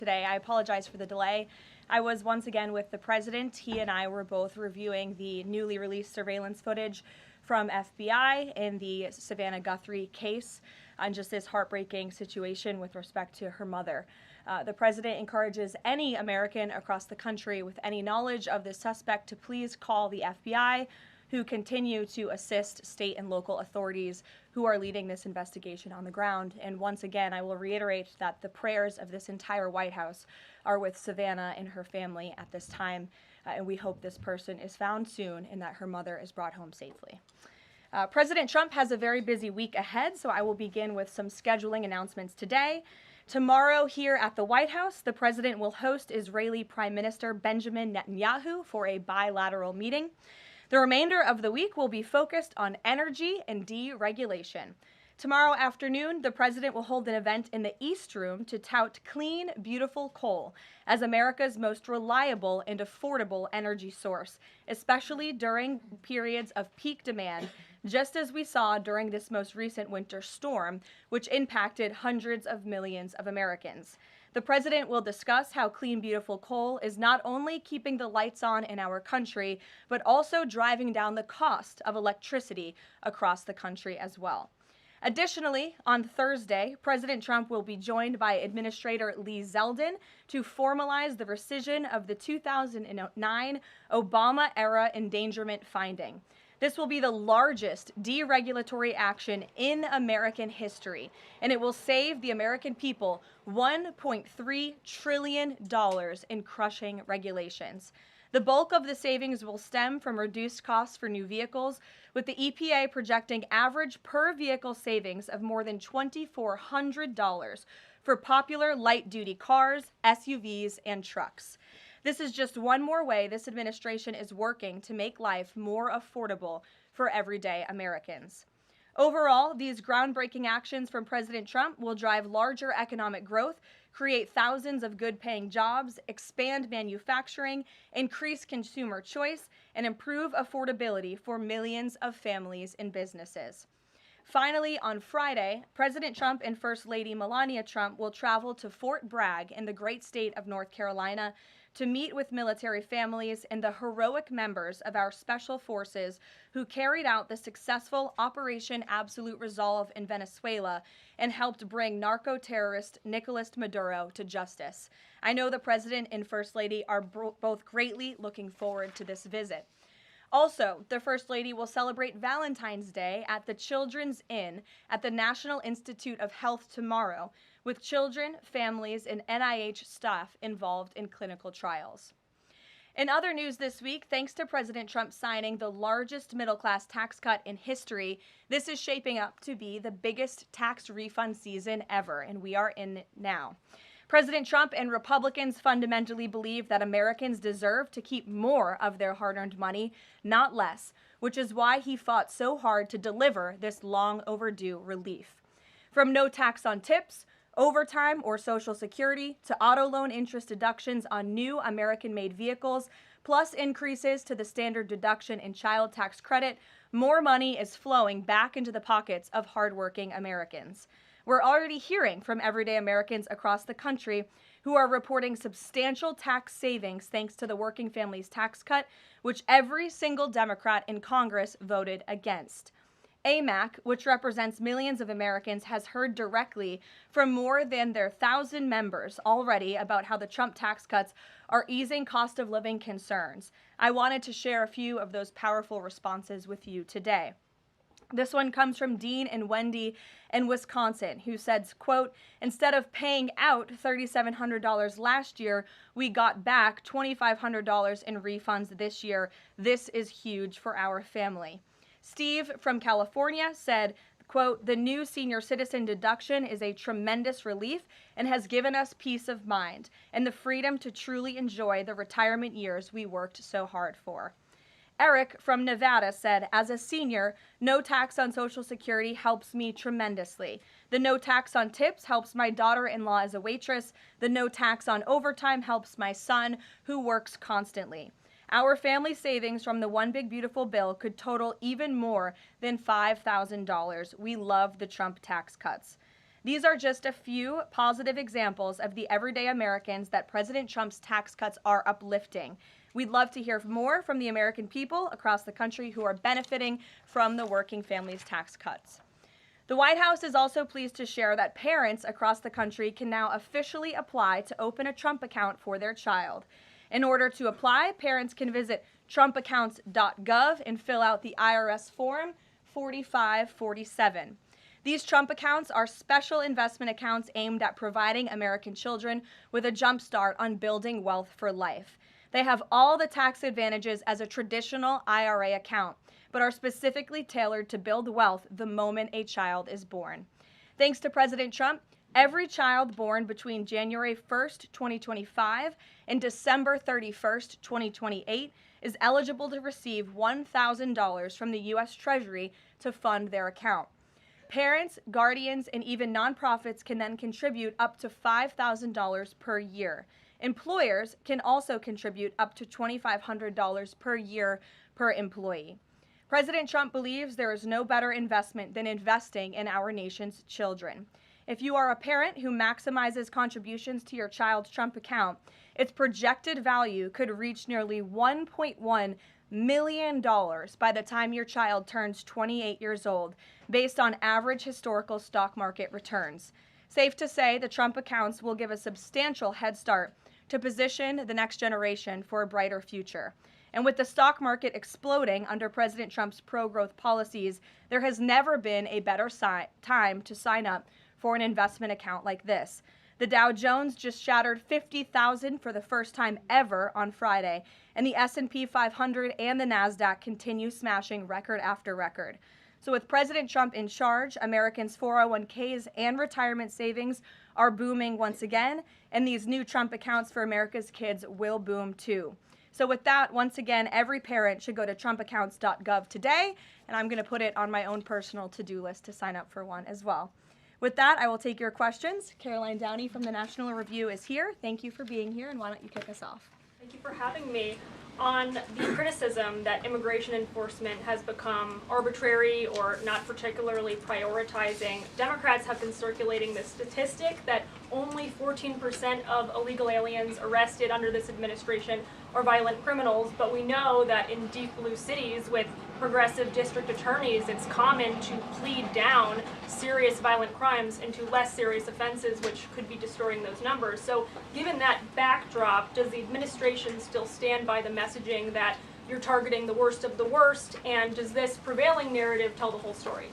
today. I apologize for the delay. I was once again with the president. He and I were both reviewing the newly released surveillance footage from FBI in the Savannah Guthrie case on just this heartbreaking situation with respect to her mother. The president encourages any American across the country with any knowledge of the suspect to please call the FBI, who continue to assist state and local authorities who are leading this investigation on the ground. And once again, I will reiterate that the prayers of this entire White House are with Savannah and her family at this time, and we hope this person is found soon and that her mother is brought home safely. President Trump has a very busy week ahead, so I will begin with some scheduling announcements today. Tomorrow, here at the White House, the president will host Israeli Prime Minister Benjamin Netanyahu for a bilateral meeting. The remainder of the week will be focused on energy and deregulation. Tomorrow afternoon, the president will hold an event in the East Room to tout clean, beautiful coal as America's most reliable and affordable energy source, especially during periods of peak demand, just as we saw during this most recent winter storm, which impacted hundreds of millions of Americans. The president will discuss how clean, beautiful coal is not only keeping the lights on in our country, but also driving down the cost of electricity across the country as well. Additionally, on Thursday, President Trump will be joined by Administrator Lee Zeldin to formalize the rescission of the 2009 Obama-era endangerment finding. This will be the largest deregulatory action in American history, and it will save the American people $1.3 trillion in crushing regulations. The bulk of the savings will stem from reduced costs for new vehicles, with the EPA projecting average per vehicle savings of more than $2,400 for popular light-duty cars, SUVs, and trucks. This is just one more way this administration is working to make life more affordable for everyday Americans. Overall, these groundbreaking actions from President Trump will drive larger economic growth, create thousands of good-paying jobs, expand manufacturing, increase consumer choice, and improve affordability for millions of families and businesses. Finally, on Friday, President Trump and First Lady Melania Trump will travel to Fort Bragg in the great state of North Carolina to meet with military families and the heroic members of our special forces who carried out the successful Operation Absolute Resolve in Venezuela and helped bring narco-terrorist Nicolas Maduro to justice. I know the President and First Lady are both greatly looking forward to this visit. Also, the First Lady will celebrate Valentine's Day at the Children's Inn at the National Institute of Health tomorrow, with children, families, and NIH staff involved in clinical trials. In other news this week, thanks to President Trump signing the largest middle-class tax cut in history, this is shaping up to be the biggest tax refund season ever, and we are in it now. President Trump and Republicans fundamentally believe that Americans deserve to keep more of their hard-earned money, not less, which is why he fought so hard to deliver this long overdue relief. From no tax on tips, overtime or Social Security, to auto loan interest deductions on new American-made vehicles, plus increases to the standard deduction in child tax credit, more money is flowing back into the pockets of hardworking Americans. We're already hearing from everyday Americans across the country who are reporting substantial tax savings thanks to the Working Families Tax Cut, which every single Democrat in Congress voted against. AMAC, which represents millions of Americans, has heard directly from more than their 1,000 members already about how the Trump tax cuts are easing cost of living concerns. I wanted to share a few of those powerful responses with you today. This one comes from Dean and Wendy in Wisconsin, who said, quote, "Instead of paying out $3,700 last year, we got back $2,500 in refunds this year. This is huge for our family." Steve from California said, quote, "The new senior citizen deduction is a tremendous relief and has given us peace of mind and the freedom to truly enjoy the retirement years we worked so hard for." Eric from Nevada said, "As a senior, no tax on Social Security helps me tremendously. The no tax on tips helps my daughter-in-law as a waitress. The no tax on overtime helps my son, who works constantly. Our family savings from the One Big Beautiful Bill could total even more than $5,000. We love the Trump tax cuts." These are just a few positive examples of the everyday Americans that President Trump's tax cuts are uplifting. We'd love to hear more from the American people across the country who are benefiting from the working families tax cuts. The White House is also pleased to share that parents across the country can now officially apply to open a Trump account for their child. In order to apply, parents can visit trumpaccounts.gov and fill out the IRS form 4547. These Trump accounts are special investment accounts aimed at providing American children with a jump start on building wealth for life. They have all the tax advantages as a traditional IRA account, but are specifically tailored to build wealth the moment a child is born. Thanks to President Trump, every child born between January 1st, 2025 and December 31st, 2028 is eligible to receive $1,000 from the U.S. Treasury to fund their account. Parents, guardians, and even nonprofits can then contribute up to $5,000 per year. Employers can also contribute up to $2,500 per year per employee. President Trump believes there is no better investment than investing in our nation's children. If you are a parent who maximizes contributions to your child's Trump account, its projected value could reach nearly $1.1 million by the time your child turns 28 years old, based on average historical stock market returns. Safe to say, the Trump accounts will give a substantial head start to position the next generation for a brighter future. And with the stock market exploding under President Trump's pro-growth policies, there has never been a better time to sign up for an investment account like this. The Dow Jones just shattered 50,000 for the first time ever on Friday, and the S&P 500 and the NASDAQ continue smashing record after record. So with President Trump in charge, Americans' 401ks and retirement savings are booming once again, and these new Trump accounts for America's kids will boom too. So with that, once again, every parent should go to trumpaccounts.gov today, and I'm going to put it on my own personal to-do list to sign up for one as well. With that, I will take your questions. Caroline Downey from the National Review is here. Thank you for being here, and why don't you kick us off? Thank you for having me. On the criticism that immigration enforcement has become arbitrary or not particularly prioritizing, Democrats have been circulating this statistic that only 14% of illegal aliens arrested under this administration are violent criminals, but we know that in deep blue cities with progressive district attorneys, it's common to plead down serious violent crimes into less serious offenses, which could be distorting those numbers. So given that backdrop, does the administration still stand by the messaging that you're targeting the worst of the worst, and does this prevailing narrative tell the whole story?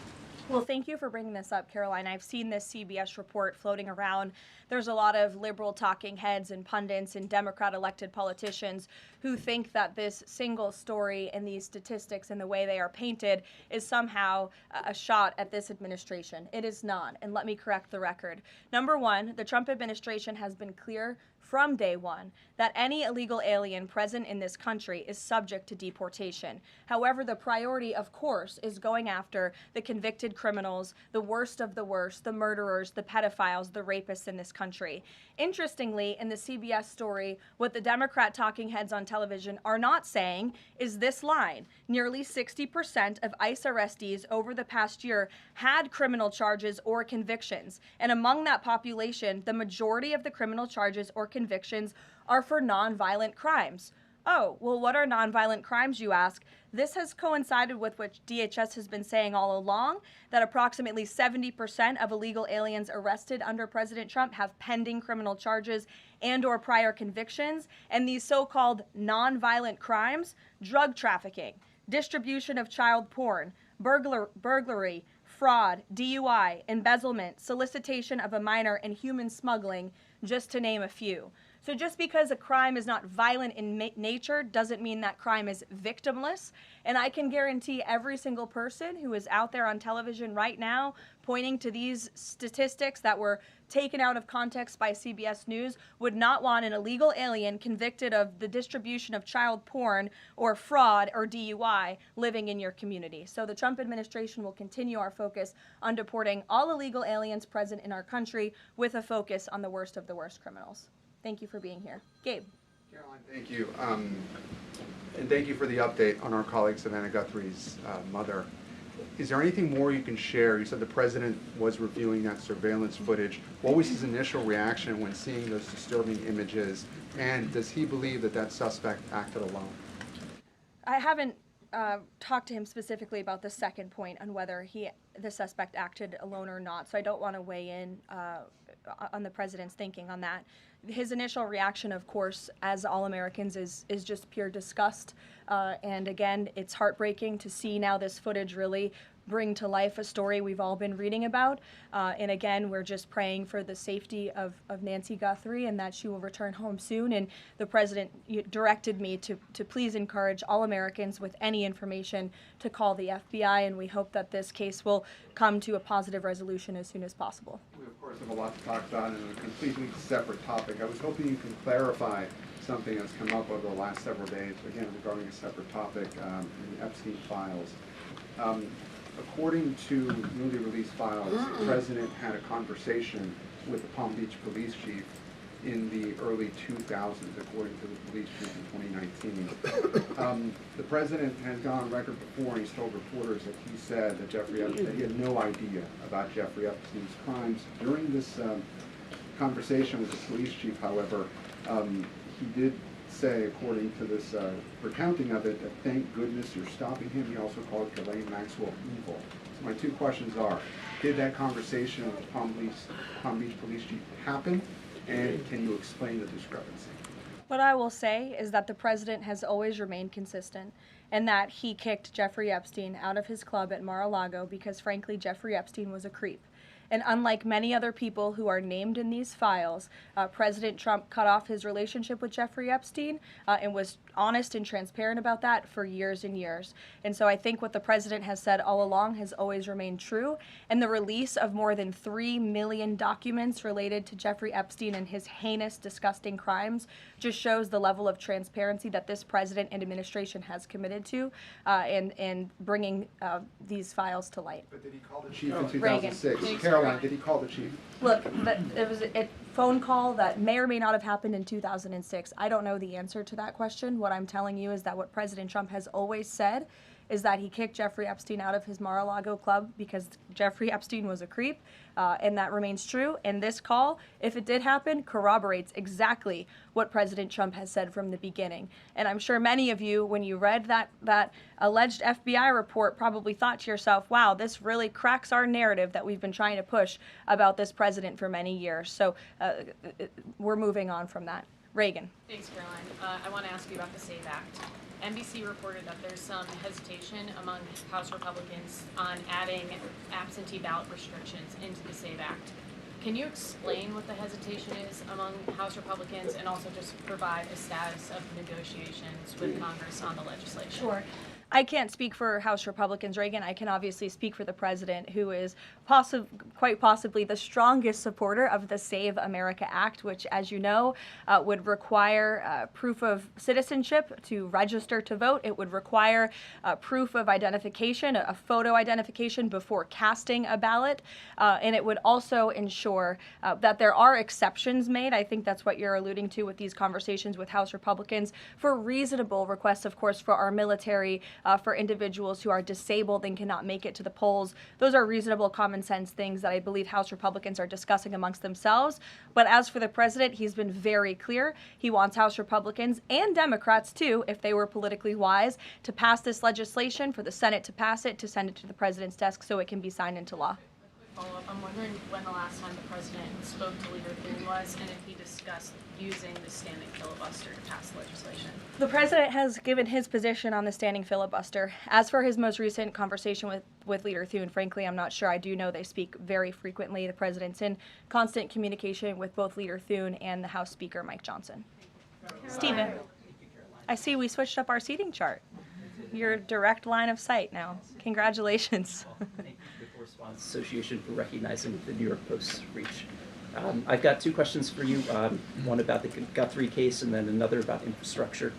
Well, thank you for bringing this up, Caroline. I've seen this CBS report floating around. There's a lot of liberal talking heads and pundits and Democrat elected politicians who think that this single story and these statistics and the way they are painted is somehow a shot at this administration. It is not, and let me correct the record. Number one, the Trump administration has been clear from day one that any illegal alien present in this country is subject to deportation. However, the priority, of course, is going after the convicted criminals, the worst of the worst, the murderers, the pedophiles, the rapists in this country. Interestingly, in the CBS story, what the Democrat talking heads on television are not saying is this line. Nearly 60% of ICE arrestees over the past year had criminal charges or convictions. And among that population, the majority of the criminal charges or convictions are for nonviolent crimes. Oh, well, what are nonviolent crimes, you ask? This has coincided with what DHS has been saying all along, that approximately 70% of illegal aliens arrested under President Trump have pending criminal charges and or prior convictions. And these so-called nonviolent crimes, drug trafficking, distribution of child porn, burglary, fraud, DUI, embezzlement, solicitation of a minor, and human smuggling, just to name a few. So just because a crime is not violent in nature doesn't mean that crime is victimless. And I can guarantee every single person who is out there on television right now pointing to these statistics that were taken out of context by CBS News would not want an illegal alien convicted of the distribution of child porn or fraud or DUI living in your community. So the Trump administration will continue our focus on deporting all illegal aliens present in our country with a focus on the worst of the worst criminals. Thank you for being here. Gabe. Caroline, thank you. And thank you for the update on our colleague Savannah Guthrie's mother. Is there anything more you can share? You said the president was reviewing that surveillance footage. What was his initial reaction when seeing those disturbing images? And does he believe that that suspect acted alone? I haven't talked to him specifically about the second point on whether the suspect acted alone or not, so I don't want to weigh in on the president's thinking on that. His initial reaction, of course, as all Americans, is just pure disgust. And again, it's heartbreaking to see now this footage really bring to life a story we've all been reading about. And again, we're just praying for the safety of Nancy Guthrie and that she will return home soon. And the president directed me to please encourage all Americans with any information to call the FBI, and we hope that this case will come to a positive resolution as soon as possible. We, of course, have a lot to talk about in a completely separate topic. I was hoping you can clarify something that's come up over the last several days, again, regarding a separate topic in the Epstein files. According to newly released files, the president had a conversation with the Palm Beach police chief in the early 2000s, according to the police chief in 2019. The president has gone on record before, and he's told reporters that he said that he had no idea about Jeffrey Epstein's crimes. During this conversation with the police chief, however, he did say, according to this recounting of it, that thank goodness you're stopping him. He also called Ghislaine Maxwell evil. So my two questions are, did that conversation with the Palm Beach police chief happen? And can you explain the discrepancy? What I will say is that the president has always remained consistent, and that he kicked Jeffrey Epstein out of his club at Mar-a-Lago because, frankly, Jeffrey Epstein was a creep. And unlike many other people who are named in these files, President Trump cut off his relationship with Jeffrey Epstein and was honest and transparent about that for years and years. And so I think what the president has said all along has always remained true. And the release of more than 3 million documents related to Jeffrey Epstein and his heinous, disgusting crimes just shows the level of transparency that this president and administration has committed to in bringing these files to light. But did he call the chief in 2006? Caroline, did he call the chief? Look, it was a phone call that may or may not have happened in 2006. I don't know the answer to that question. What I'm telling you is that what President Trump has always said is that he kicked Jeffrey Epstein out of his Mar-a-Lago club because Jeffrey Epstein was a creep, and that remains true. And this call, if it did happen, corroborates exactly what President Trump has said from the beginning. And I'm sure many of you, when you read that alleged FBI report, probably thought to yourself, wow, this really cracks our narrative that we've been trying to push about this president for many years. So we're moving on from that. Reagan. Thanks, Caroline. I want to ask you about the SAVE Act. NBC reported that there's some hesitation among House Republicans on adding absentee ballot restrictions into the SAVE Act. Can you explain what the hesitation is among House Republicans and also just provide a status of negotiations with Congress on the legislation? Sure. I can't speak for House Republicans, Reagan. I can obviously speak for the president, who is quite possibly the strongest supporter of the Save America Act, which, as you know, would require proof of citizenship to register to vote. It would require proof of identification, a photo identification before casting a ballot, and it would also ensure that there are exceptions made. I think that's what you're alluding to with these conversations with House Republicans for reasonable requests, of course, for our military, for individuals who are disabled and cannot make it to the polls. Those are reasonable, common sense things that I believe House Republicans are discussing amongst themselves. But as for the president, he's been very clear. He wants House Republicans and Democrats, too, if they were politically wise, to pass this legislation, for the Senate to pass it, to send it to the president's desk so it can be signed into law. Follow-up. I'm wondering when the last time the president spoke to Leader Thune was, and if he discussed using the standing filibuster to pass legislation. The president has given his position on the standing filibuster. As for his most recent conversation with Leader Thune, frankly, I'm not sure. I do know they speak very frequently. The president's in constant communication with both Leader Thune and the House Speaker, Mike Johnson. Stephen, I see we switched up our seating chart. Your direct line of sight now. Congratulations. Thank you to the Correspondents Association for recognizing the New York Post's reach. I've got two questions for you, one about the Guthrie case and then another about infrastructure.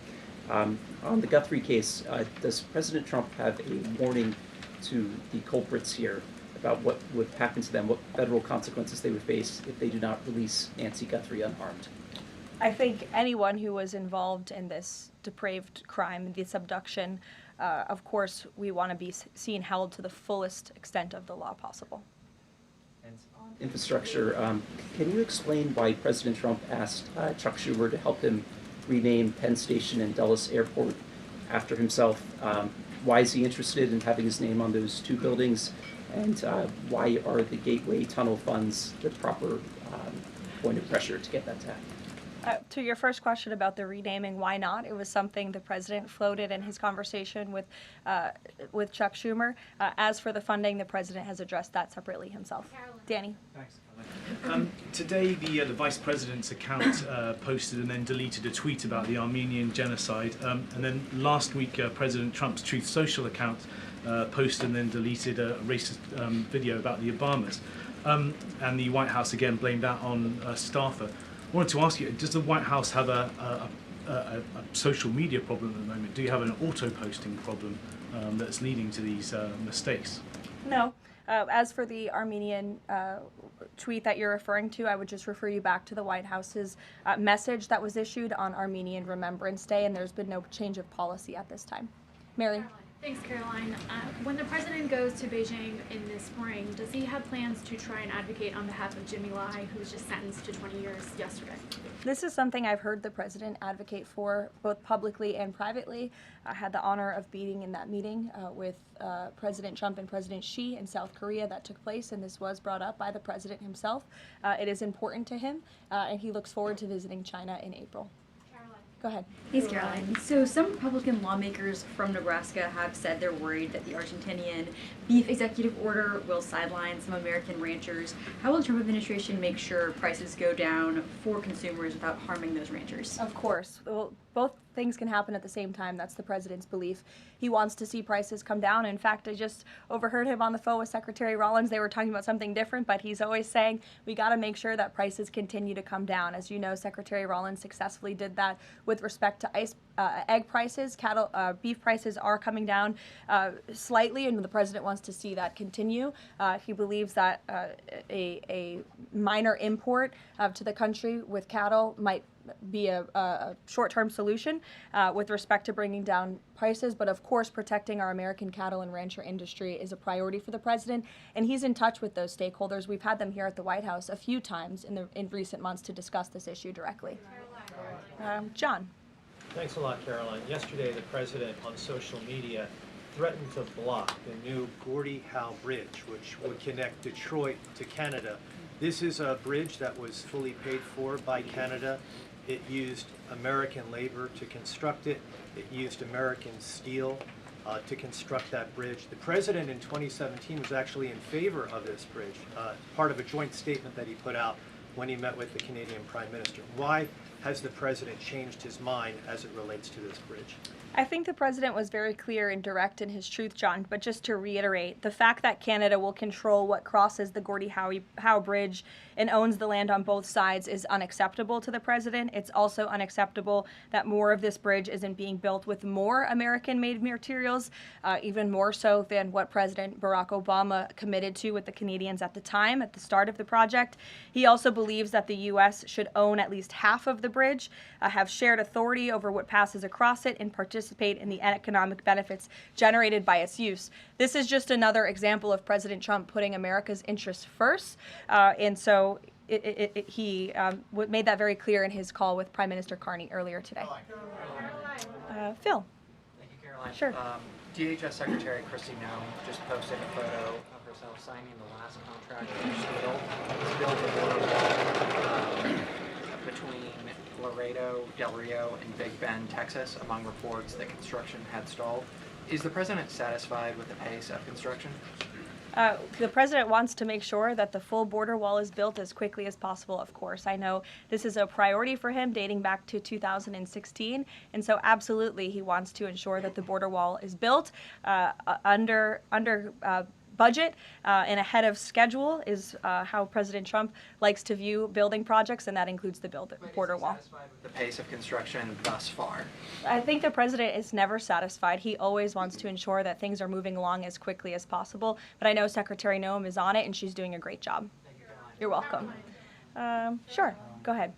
On the Guthrie case, does President Trump have a warning to the culprits here about what would happen to them, what federal consequences they would face if they do not release Nancy Guthrie unharmed? I think anyone who was involved in this depraved crime, this abduction, of course, we want to be seen held to the fullest extent of the law possible. And on infrastructure, can you explain why President Trump asked Chuck Schumer to help him rename Penn Station and Dulles Airport after himself? Why is he interested in having his name on those two buildings? And why are the Gateway Tunnel funds the proper point of pressure to get that to happen? To your first question about the renaming, why not? It was something the president floated in his conversation with Chuck Schumer. As for the funding, the president has addressed that separately himself. Danny. Thanks. Today, the vice president's account posted and then deleted a tweet about the Armenian genocide. And then last week, President Trump's Truth Social account posted and then deleted a racist video about the Obamas. And the White House again blamed that on a staffer. I wanted to ask you, does the White House have a social media problem at the moment? Do you have an auto-posting problem that's leading to these mistakes? No. As for the Armenian tweet that you're referring to, I would just refer you back to the White House's message that was issued on Armenian Remembrance Day, and there's been no change of policy at this time. Mary? Thanks, Caroline. When the president goes to Beijing in the spring, does he have plans to try and advocate on behalf of Jimmy Lai, who was just sentenced to 20 years yesterday? This is something I've heard the president advocate for both publicly and privately. I had the honor of being in that meeting with President Trump and President Xi in South Korea that took place, and this was brought up by the president himself. It is important to him, and he looks forward to visiting China in April. Go ahead. Thanks, Caroline. So some Republican lawmakers from Nebraska have said they're worried that the Argentinian beef executive order will sideline some American ranchers. How will the Trump administration make sure prices go down for consumers without harming those ranchers? Of course. Well, both things can happen at the same time. That's the president's belief. He wants to see prices come down. In fact, I just overheard him on the phone with Secretary Rollins. They were talking about something different, but he's always saying we got to make sure that prices continue to come down. As you know, Secretary Rollins successfully did that with respect to egg prices. Beef prices are coming down slightly, and the president wants to see that continue. He believes that a minor import to the country with cattle might be a short-term solution with respect to bringing down prices, but of course protecting our American cattle and rancher industry is a priority for the president, and he's in touch with those stakeholders. We've had them here at the White House a few times in recent months to discuss this issue directly. John. Thanks a lot, Caroline. Yesterday, the president on social media threatened to block the new Gordie Howe Bridge, which would connect Detroit to Canada. This is a bridge that was fully paid for by Canada. It used American labor to construct it. It used American steel to construct that bridge. The president in 2017 was actually in favor of this bridge, part of a joint statement that he put out when he met with the Canadian Prime Minister. Why has the president changed his mind as it relates to this bridge? I think the president was very clear and direct in his truth, John, but just to reiterate, the fact that Canada will control what crosses the Gordie Howe Bridge and owns the land on both sides is unacceptable to the president. It's also unacceptable that more of this bridge isn't being built with more American-made materials, even more so than what President Barack Obama committed to with the Canadians at the time, at the start of the project. He also believes that the U.S. should own at least half of the bridge, have shared authority over what passes across it, and participate in the economic benefits generated by its use. This is just another example of President Trump putting America's interests first, and so he made that very clear in his call with Prime Minister Carney earlier today. Phil. Thank you, Caroline. Sure. DHS Secretary Kristi Noem just posted a photo of herself signing the last contract for steel to build a border wall between Laredo, Del Rio, and Big Bend, Texas, among reports that construction had stalled. Is the president satisfied with the pace of construction? The president wants to make sure that the full border wall is built as quickly as possible, of course. I know this is a priority for him dating back to 2016, and so absolutely he wants to ensure that the border wall is built under budget and ahead of schedule is how President Trump likes to view building projects, and that includes the border wall. Is he satisfied with the pace of construction thus far? I think the president is never satisfied. He always wants to ensure that things are moving along as quickly as possible, but I know Secretary Noem is on it, and she's doing a great job. Thank you, Caroline. You're welcome. Sure, go ahead.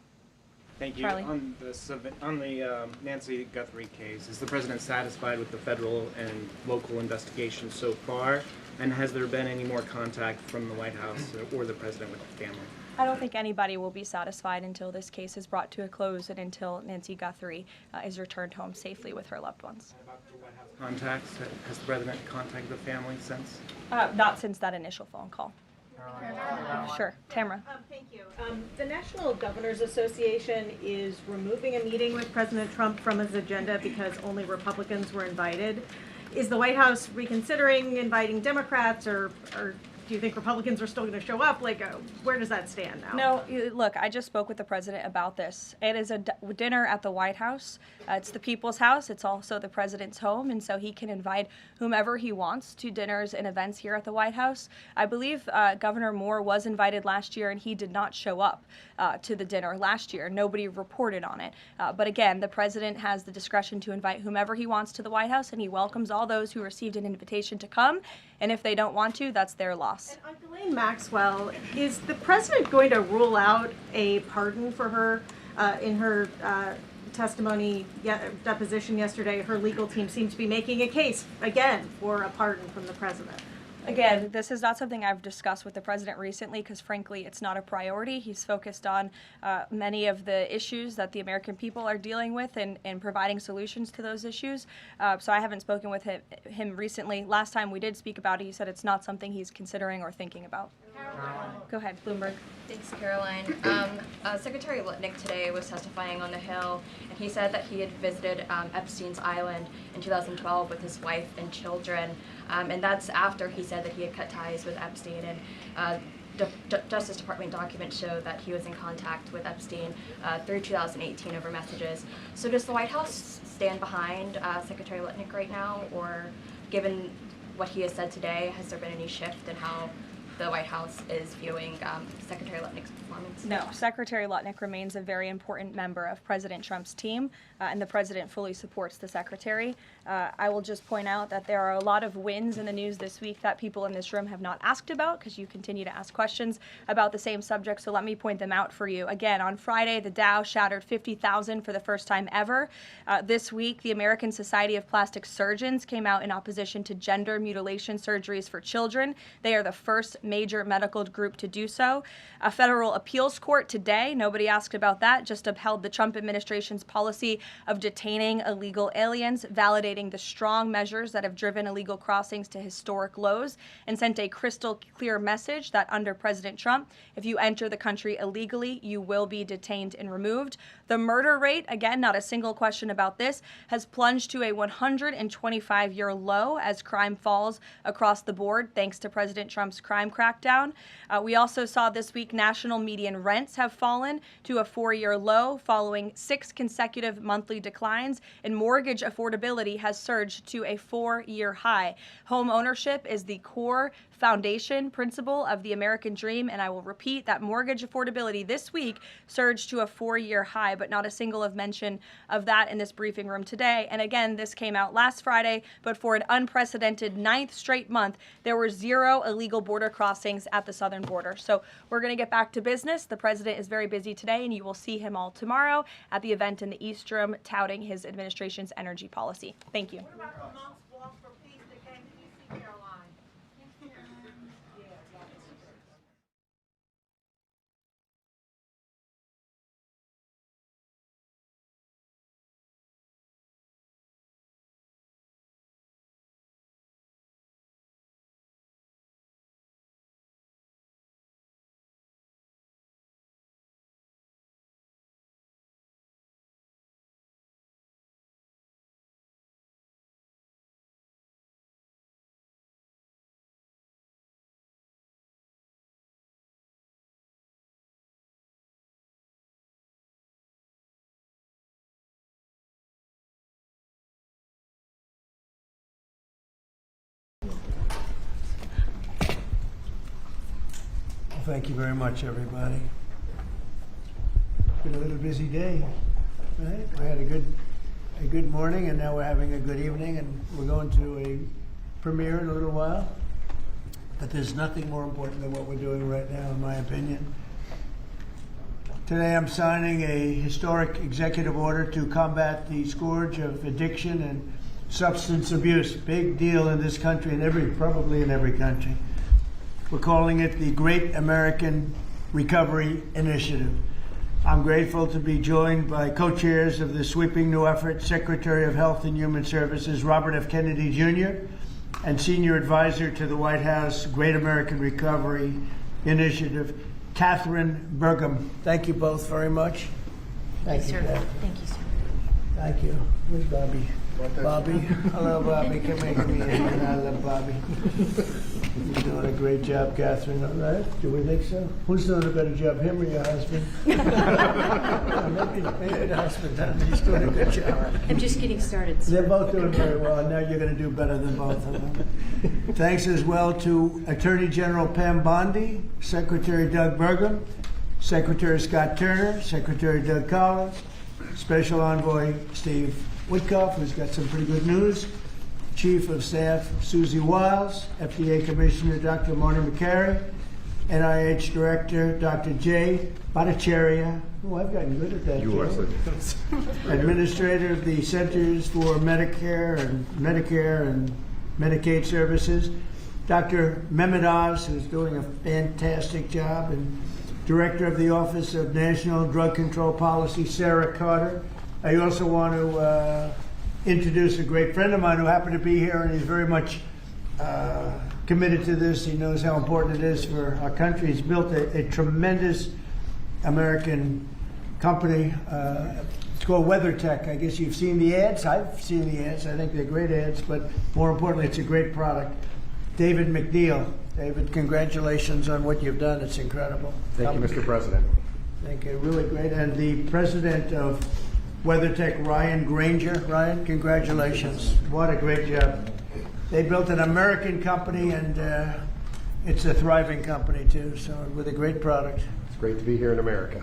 Thank you. Charlie. On the Nancy Guthrie case, is the president satisfied with the federal and local investigation so far? And has there been any more contact from the White House or the president with the family? I don't think anybody will be satisfied until this case is brought to a close and until Nancy Guthrie is returned home safely with her loved ones. About the White House contacts, has the president contacted the family since? Not since that initial phone call. Sure. Tamara. Thank you. The National Governors Association is removing a meeting with President Trump from his agenda because only Republicans were invited. Is the White House reconsidering inviting Democrats, or do you think Republicans are still going to show up? Where does that stand now? No, look, I just spoke with the president about this. It is a dinner at the White House. It's the people's house. It's also the president's home, and so he can invite whomever he wants to dinners and events here at the White House. I believe Governor Moore was invited last year, and he did not show up to the dinner last year. Nobody reported on it. But again, the president has the discretion to invite whomever he wants to the White House, and he welcomes all those who received an invitation to come. And if they don't want to, that's their loss. And on Ghislaine Maxwell, is the president going to rule out a pardon for her in her testimony deposition yesterday? Her legal team seems to be making a case again for a pardon from the president. Again, this is not something I've discussed with the president recently because, frankly, it's not a priority. He's focused on many of the issues that the American people are dealing with and providing solutions to those issues. So I haven't spoken with him recently. Last time we did speak about it, he said it's not something he's considering or thinking about. Go ahead, Bloomberg. Thanks, Caroline. Secretary Litnick today was testifying on the Hill, and he said that he had visited Epstein's Island in 2012 with his wife and children, and that's after he said that he had cut ties with Epstein. And Justice Department documents show that he was in contact with Epstein through 2018 over messages. So does the White House stand behind Secretary Litnick right now, or given what he has said today, has there been any shift in how the White House is viewing Secretary Lutnick's performance? No, Secretary Lutnick remains a very important member of President Trump's team, and the president fully supports the secretary. I will just point out that there are a lot of wins in the news this week that people in this room have not asked about because you continue to ask questions about the same subject, so let me point them out for you. Again, on Friday, the Dow shattered 50,000 for the first time ever. This week, the American Society of Plastic Surgeons came out in opposition to gender mutilation surgeries for children. They are the first major medical group to do so. A federal appeals court today, nobody asked about that, just upheld the Trump administration's policy of detaining illegal aliens, validating the strong measures that have driven illegal crossings to historic lows, and sent a crystal clear message that under President Trump, if you enter the country illegally, you will be detained and removed. The murder rate, again, not a single question about this, has plunged to a 125-year low as crime falls across the board thanks to President Trump's crime crackdown. We also saw this week national median rents have fallen to a 4-year low following 6 consecutive monthly declines, and mortgage affordability has surged to a 4-year high. Home ownership is the core foundation principle of the American dream, and I will repeat that mortgage affordability this week surged to a 4-year high, but not a single of mention of that in this briefing room today. And again, this came out last Friday, but for an unprecedented 9th straight month, there were 0 illegal border crossings at the southern border. So we're going to get back to business. The president is very busy today, and you will see him all tomorrow at the event in the East Room touting his administration's energy policy. Thank you. What about the month's walk for peace that came to DC, Caroline? Thank you very much, everybody. Been a little busy day, right? We had a good morning, and now we're having a good evening, and we're going to a premiere in a little while. But there's nothing more important than what we're doing right now, in my opinion. Today I'm signing a historic executive order to combat the scourge of addiction and substance abuse. Big deal in this country and probably in every country. We're calling it the Great American Recovery Initiative. I'm grateful to be joined by co-chairs of this sweeping new effort, Secretary of Health and Human Services Robert F. Kennedy Jr. and Senior Advisor to the White House Great American Recovery Initiative, Catherine Burgum. Thank you both very much. Thank you, sir. Thank you, sir. Thank you. Where's Bobby? Bobby. Hello, Bobby. Come here. I love Bobby. You're doing a great job, Catherine. All right? Do we think so? Who's doing a better job, him or your husband? maybe the husband. He's doing a good job. I'm just getting started, sir. They're both doing very well, and now you're going to do better than both of them. Thanks as well to Attorney General Pam Bondi, Secretary Doug Burgum, Secretary Scott Turner, Secretary Doug Collins, Special Envoy Steve Witkoff, who's got some pretty good news, Chief of Staff Susie Wiles, FDA Commissioner Dr. Marty McCary, NIH Director Dr. Jay Bhattacharya. Oh, I've gotten good at that. You are, sir. Administrator of the Centers for Medicare and Medicaid Services, Dr. Mehmet Oz, who's doing a fantastic job, and Director of the Office of National Drug Control Policy, Sarah Carter. I also want to introduce a great friend of mine who happened to be here, and he's very much committed to this. He knows how important it is for our country. He's built a tremendous American company. It's called WeatherTech. I guess you've seen the ads. I've seen the ads. I think they're great ads, but more importantly, it's a great product. David McNeil. David, congratulations on what you've done. It's incredible. Thank you, Mr. President. Thank you. Really great. And the president of WeatherTech, Ryan Granger. Ryan, congratulations. What a great job. They built an American company, and it's a thriving company, too, so with a great product. It's great to be here in America.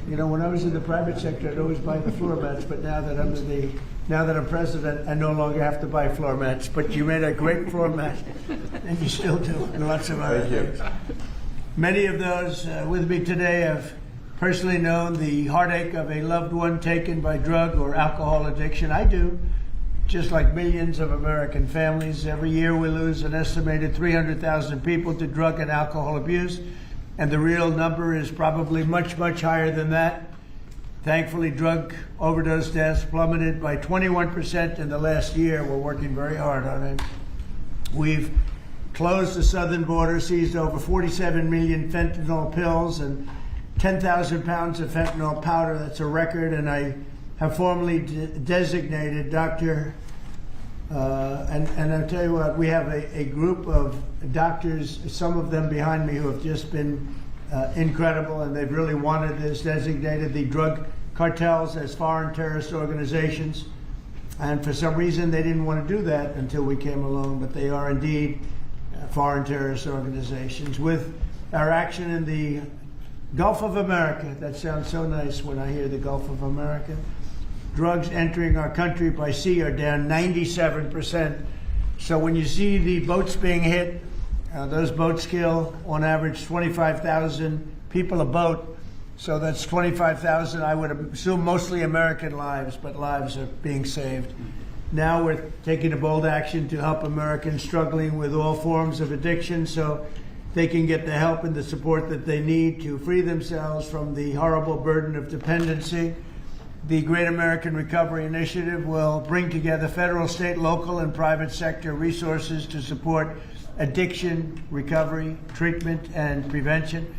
You know, when I was in the private sector, I'd always buy the floor mats, but now that I'm president, I no longer have to buy floor mats. But you made a great floor mat, and you still do, and lots of other things. Many of those with me today have personally known the heartache of a loved one taken by drug or alcohol addiction. I do, just like millions of American families. Every year we lose an estimated 300,000 people to drug and alcohol abuse, and the real number is probably much, much higher than that. Thankfully, drug overdose deaths plummeted by 21% in the last year. We're working very hard on it. We've closed the southern border, seized over 47 million fentanyl pills and 10,000 pounds of fentanyl powder. That's a record, and I have formally designated Dr. And I'll tell you what, we have a group of doctors, some of them behind me, who have just been incredible, and they've really wanted this, designated the drug cartels as foreign terrorist organizations. And for some reason, they didn't want to do that until we came along, but they are indeed foreign terrorist organizations. With our action in the Gulf of America, that sounds so nice when I hear the Gulf of America. Drugs entering our country by sea are down 97%. So when you see the boats being hit, those boats kill on average 25,000 people a boat. So that's 25,000, I would assume mostly American lives, but lives are being saved. Now we're taking a bold action to help Americans struggling with all forms of addiction so they can get the help and the support that they need to free themselves from the horrible burden of dependency. The Great American Recovery Initiative will bring together federal, state, local, and private sector resources to support addiction, recovery, treatment, and prevention.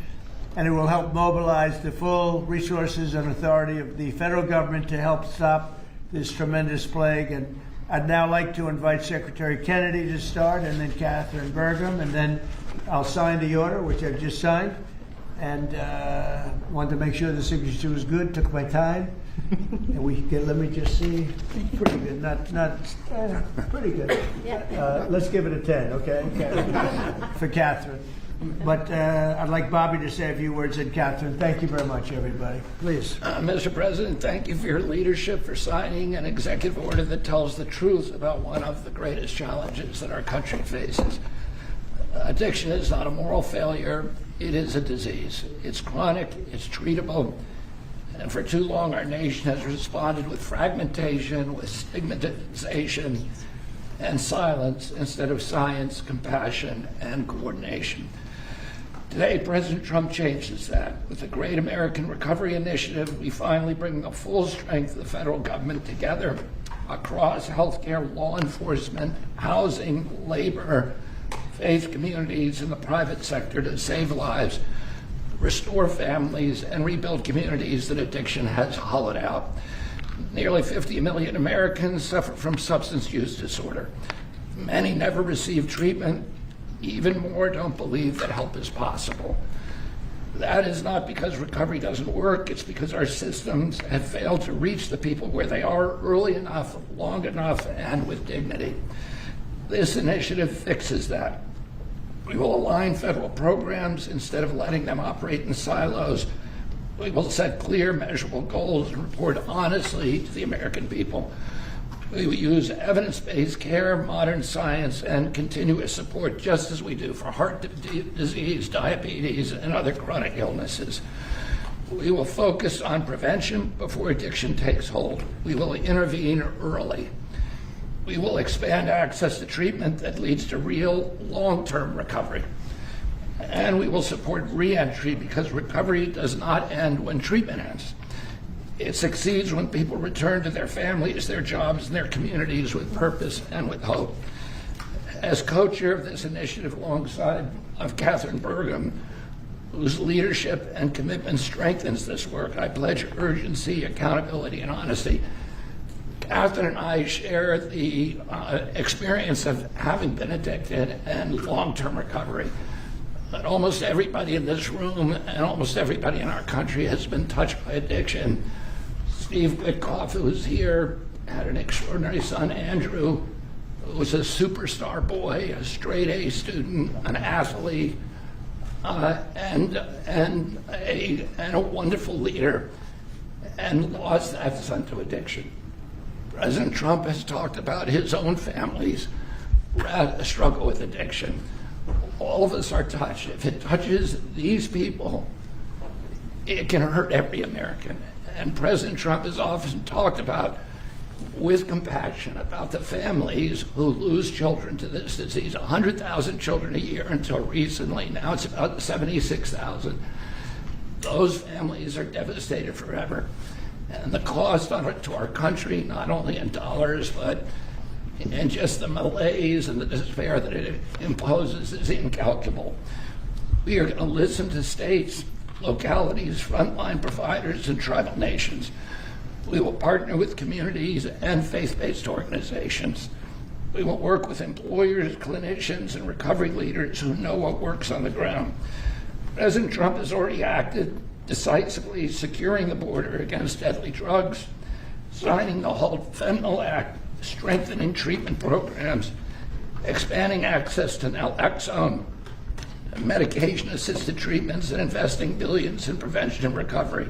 And it will help mobilize the full resources and authority of the federal government to help stop this tremendous plague. And I'd now like to invite Secretary Kennedy to start, and then Catherine Burgum, and then I'll sign the order, which I've just signed. And wanted to make sure the signature was good, took my time. And we get, let me just see, pretty good, pretty good. Let's give it a 10, okay? For Catherine. But I'd like Bobby to say a few words, and Catherine, thank you very much, everybody. Please. Mr. President, thank you for your leadership, for signing an executive order that tells the truth about one of the greatest challenges that our country faces. Addiction is not a moral failure, it is a disease. It's chronic, it's treatable, And for too long, our nation has responded with fragmentation, with stigmatization, and silence instead of science, compassion, and coordination. Today, President Trump changes that. With the Great American Recovery Initiative, we finally bring the full strength of the federal government together across healthcare, law enforcement, housing, labor, faith communities, and the private sector to save lives, restore families, and rebuild communities that addiction has hollowed out. Nearly 50 million Americans suffer from substance use disorder. Many never receive treatment. Even more don't believe that help is possible. That is not because recovery doesn't work, it's because our systems have failed to reach the people where they are early enough, long enough, and with dignity. This initiative fixes that. We will align federal programs instead of letting them operate in silos. We will set clear, measurable goals and report honestly to the American people. We will use evidence-based care, modern science, and continuous support just as we do for heart disease, diabetes, and other chronic illnesses. We will focus on prevention before addiction takes hold. We will intervene early. We will expand access to treatment that leads to real long-term recovery. And we will support re-entry because recovery does not end when treatment ends. It succeeds when people return to their families, their jobs, and their communities with purpose and with hope. As co-chair of this initiative alongside of Catherine Burgum, whose leadership and commitment strengthens this work, I pledge urgency, accountability, and honesty. Catherine and I share the experience of having been addicted and long-term recovery. But almost everybody in this room and almost everybody in our country has been touched by addiction. Steve Witkoff, who is here, had an extraordinary son, Andrew, who was a superstar boy, a straight A student, an athlete, and a wonderful leader, and lost that son to addiction. President Trump has talked about his own family's struggle with addiction. All of us are touched. If it touches these people, it can hurt every American. And President Trump has often talked about, with compassion, about the families who lose children to this disease. 100,000 children a year until recently. Now it's about 76,000. Those families are devastated forever. And the cost to our country, not only in dollars, but in just the malaise and the despair that it imposes, is incalculable. We are going to listen to states, localities, frontline providers, and tribal nations. We will partner with communities and faith-based organizations. We will work with employers, clinicians, and recovery leaders who know what works on the ground. President Trump has already acted decisively, securing the border against deadly drugs, signing the Halt Fentanyl Act, strengthening treatment programs, expanding access to naloxone, medication-assisted treatments, and investing billions in prevention and recovery.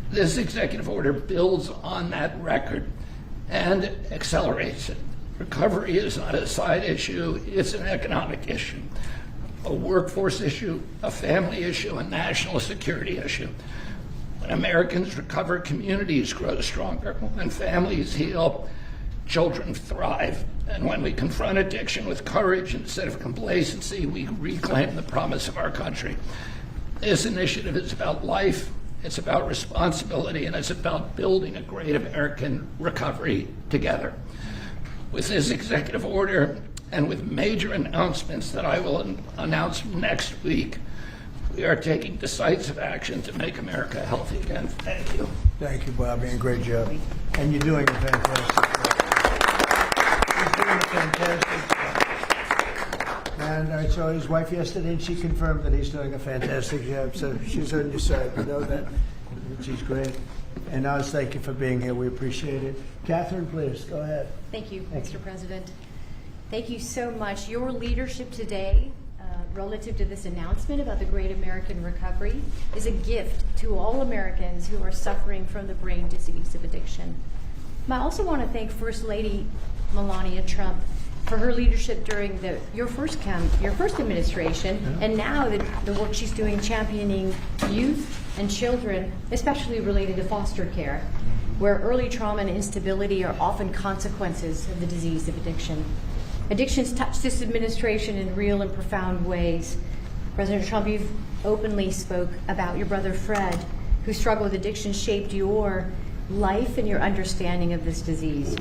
This executive order builds on that record and accelerates it. Recovery is not a side issue, it's an economic issue, a workforce issue, a family issue, a national security issue. When Americans recover, communities grow stronger. When families heal, children thrive. And when we confront addiction with courage instead of complacency, we reclaim the promise of our country. This initiative is about life, it's about responsibility, and it's about building a great American recovery together. With this executive order and with major announcements that I will announce next week, we are taking decisive action to make America healthy again. Thank you. Thank you, Bobby, and great job. And you're doing a fantastic job. You're doing a fantastic job. And I saw his wife yesterday, and she confirmed that he's doing a fantastic job. So she's on your side. You know that. She's great. And Oz, thank you for being here. We appreciate it. Catherine, please, go ahead. Thank you, Thank Mr. President. Thank you so much. Your leadership today, relative to this announcement about the Great American Recovery, is a gift to all Americans who are suffering from the brain disease of addiction. I also want to thank First Lady Melania Trump for her leadership during your first administration, and now the work she's doing championing youth and children, especially related to foster care, where early trauma and instability are often consequences of the disease of addiction. Addictions touch this administration in real and profound ways. President Trump, you've openly spoke about your brother Fred, whose struggle with addiction shaped your life and your understanding of this disease.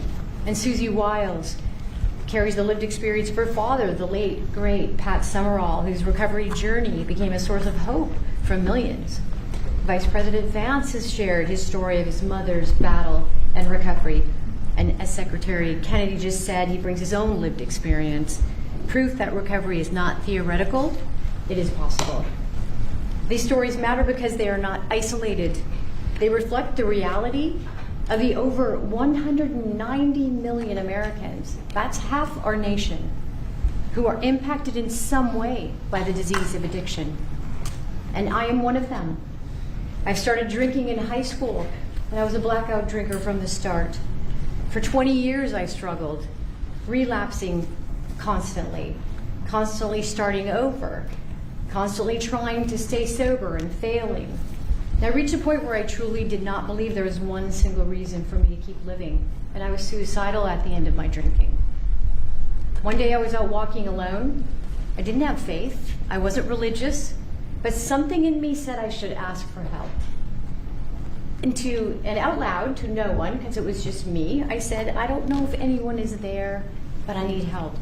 And Susie Wiles carries the lived experience of her father, the late, great Pat Summerall, whose recovery journey became a source of hope for millions. Vice President Vance has shared his story of his mother's battle and recovery. And as Secretary Kennedy just said, he brings his own lived experience, proof that recovery is not theoretical, it is possible. These stories matter because they are not isolated. They reflect the reality of the over 190 million Americans, that's half our nation, who are impacted in some way by the disease of addiction. And I am one of them. I started drinking in high school, and I was a blackout drinker from the start. For 20 years I struggled, relapsing constantly starting over, constantly trying to stay sober and failing. And I reached a point where I truly did not believe there was one single reason for me to keep living, and I was suicidal at the end of my drinking. One day I was out walking alone. I didn't have faith, I wasn't religious, but something in me said I should ask for help. And out loud to no one, because it was just me, I said, I don't know if anyone is there, but I need help.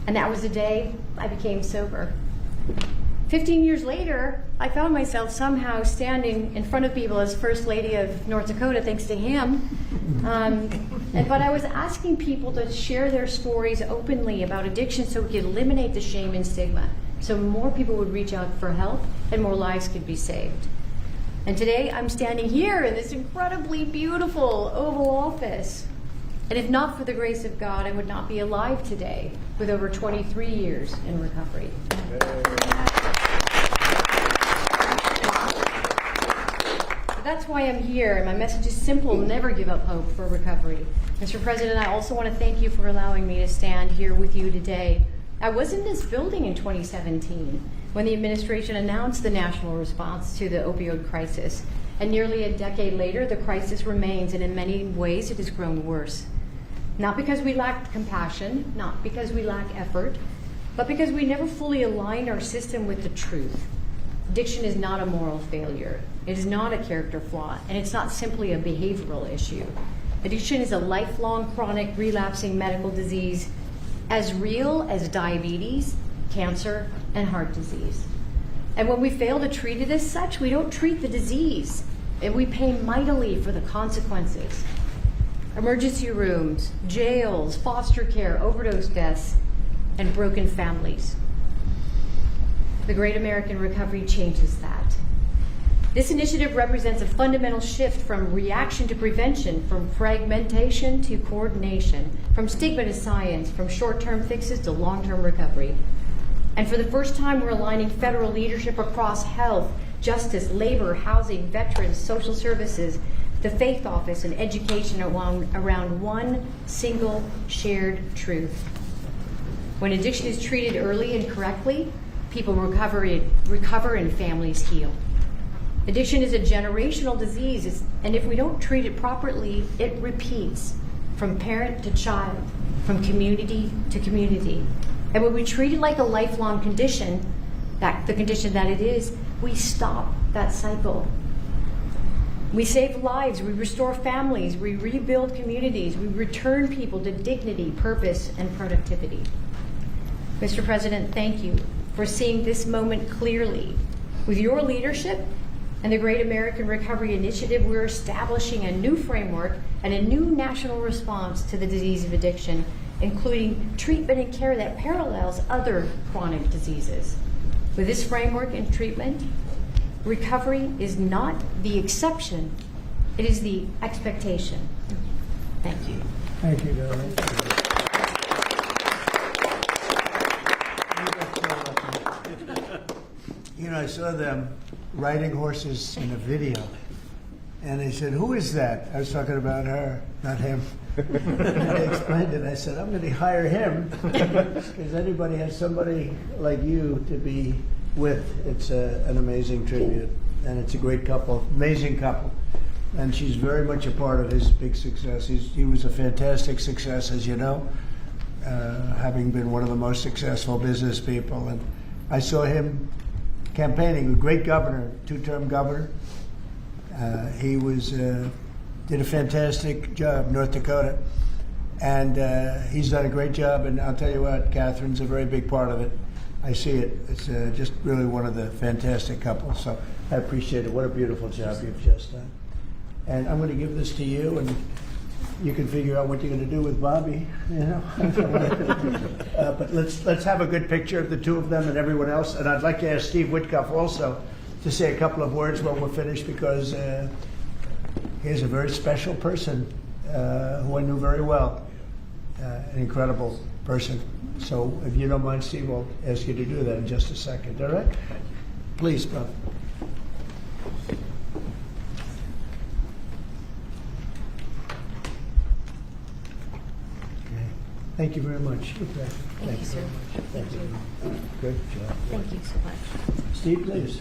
And that was the day I became sober. 15 years later, I found myself somehow standing in front of people as First Lady of North Dakota, thanks to him. But I was asking people to share their stories openly about addiction so we could eliminate the shame and stigma, so more people would reach out for help and more lives could be saved. And today I'm standing here in this incredibly beautiful Oval Office. And if not for the grace of God, I would not be alive today with over 23 years in recovery. That's why I'm here, and my message is simple: never give up hope for recovery. Mr. President, I also want to thank you for allowing me to stand here with you today. I was in this building in 2017 when the administration announced the national response to the opioid crisis. And nearly a decade later, the crisis remains, and in many ways it has grown worse. Not because we lacked compassion, not because we lack effort, but because we never fully aligned our system with the truth. Addiction is not a moral failure. It is not a character flaw, and it's not simply a behavioral issue. Addiction is a lifelong, chronic, relapsing medical disease as real as diabetes, cancer, and heart disease. And when we fail to treat it as such, we don't treat the disease, and we pay mightily for the consequences. Emergency rooms, jails, foster care, overdose deaths, and broken families. The Great American Recovery changes that. This initiative represents a fundamental shift from reaction to prevention, from fragmentation to coordination, from stigma to science, from short-term fixes to long-term recovery. And for the first time, we're aligning federal leadership across health, justice, labor, housing, veterans, social services, the faith office, and education around one single shared truth. When addiction is treated early and correctly, people recover and families heal. Addiction is a generational disease, and if we don't treat it properly, it repeats from parent to child, from community to community. And when we treat it like a lifelong condition, the condition that it is, we stop that cycle. We save lives, we restore families, we rebuild communities, we return people to dignity, purpose, and productivity. Mr. President, thank you for seeing this moment clearly. With your leadership and the Great American Recovery Initiative, we're establishing a new framework and a new national response to the disease of addiction, including treatment and care that parallels other chronic diseases. With this framework and treatment, recovery is not the exception, it is the expectation. Thank you. Thank you, darling. You know, I saw them riding horses in a video, And they said, who is that? I was talking about her, not him. And they explained it. I said, I'm going to hire him because anybody has somebody like you to be with. It's an amazing tribute. And it's a great couple, amazing couple. And she's very much a part of his big success. He was a fantastic success, as you know, having been one of the most successful business people. And I saw him campaigning, a great governor, two-term governor. He did a fantastic job, North Dakota, and he's done a great job. And I'll tell you what, Catherine's a very big part of it. I see it. It's just really one of the fantastic couples. So I appreciate it. What a beautiful job you've just done. And I'm going to give this to you, and you can figure out what you're going to do with Bobby. You know. But let's have a good picture of the two of them and everyone else. And I'd like to ask Steve Whitcuff also to say a couple of words when we're finished, because he's a very special person who I knew very well, an incredible person. So if you don't mind, Steve, I'll ask you to do that in just a second, all right? Please, Bob. Okay. Thank you very much. Thank you, sir. Thank you. Good job. Thank you so much. Steve, please.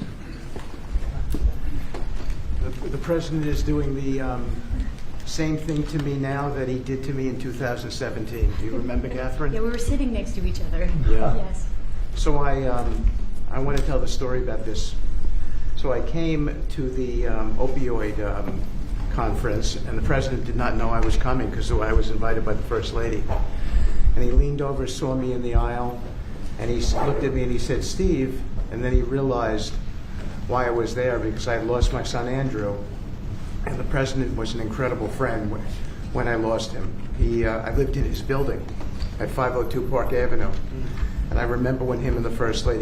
The president is doing the same thing to me now that he did to me in 2017. Do you remember, Catherine? Yeah, we were sitting next to each other. Yeah. Yes. So I want to tell the story about this. So I came to the opioid conference, and the president did not know I was coming because I was invited by the First Lady. And he leaned over, saw me in the aisle, and he looked at me and he said, Steve, and then he realized why I was there, because I had lost my son Andrew, and the president was an incredible friend when I lost him. I lived in his building at 502 Park Avenue, and I remember when him and the First Lady